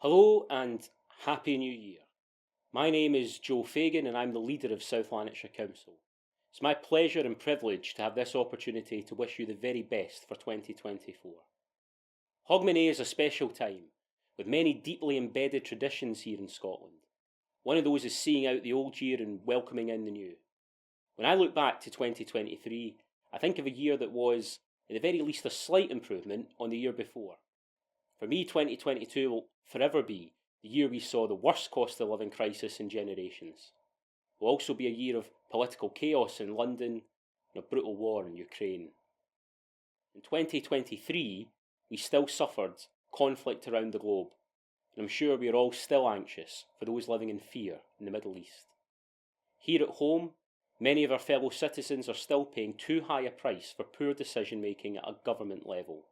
Hello and Happy New Year. My name is Joe Fagan and I'm the leader of South Lanarkshire Council. It's my pleasure and privilege to have this opportunity to wish you the very best for 2024. Hogmanay is a special time, with many deeply embedded traditions here in Scotland. One of those is seeing out the old year and welcoming in the new. When I look back to 2023, I think of a year that was, at the very least, a slight improvement on the year before. For me, 2022 will forever be the year we saw the worst cost of living crisis in generations. It will also be a year of political chaos in London and a brutal war in Ukraine. In 2023, we still suffered conflict around the globe, and I'm sure we are all still anxious for those living in fear in the Middle East. Here at home, many of our fellow citizens are still paying too high a price for poor decision making at a government level,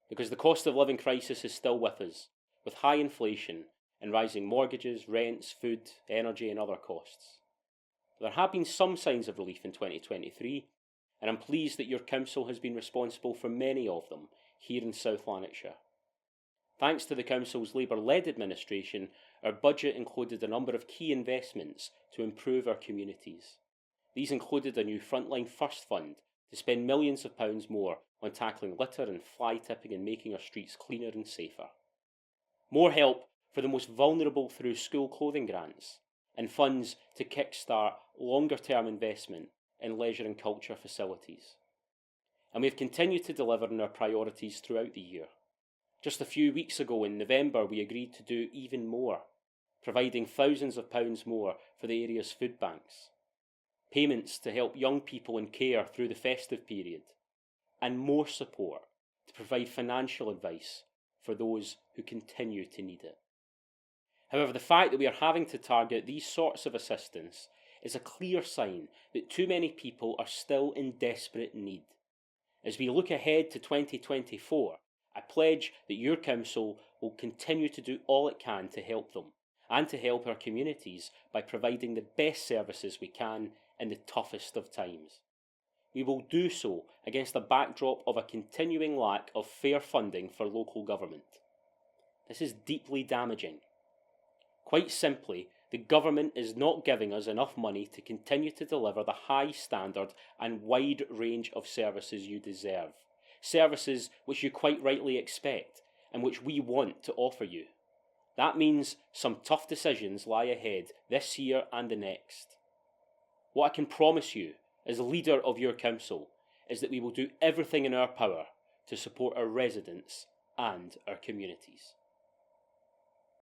because the cost of living crisis is still with us, with high inflation and rising mortgages, rents, food, energy and other costs. There have been some signs of relief in 2023, and I'm pleased that your council has been responsible for many of them here in South Lanarkshire. Thanks to the council's Labour-led administration, our budget included a number of key investments to improve our communities. These included a new Frontline First Fund to spend millions of pounds more on tackling litter and fly tipping and making our streets cleaner and safer. More help for the most vulnerable through school clothing grants, and funds to kickstart longer-term investment in leisure and culture facilities. And we have continued to deliver on our priorities throughout the year. Just a few weeks ago in November, we agreed to do even more, providing thousands of pounds more for the area's food banks, payments to help young people in care through the festive period, and more support to provide financial advice for those who continue to need it. However, the fact that we are having to target these sorts of assistance is a clear sign that too many people are still in desperate need. As we look ahead to 2024, I pledge that your council will continue to do all it can to help them and to help our communities by providing the best services we can in the toughest of times. We will do so against a backdrop of a continuing lack of fair funding for local government. This is deeply damaging. Quite simply, the government is not giving us enough money to continue to deliver the high standard and wide range of services you deserve. Services which you quite rightly expect and which we want to offer you. That means some tough decisions lie ahead this year and the next. What I can promise you as leader of your council is that we will do everything in our power to support our residents and our communities.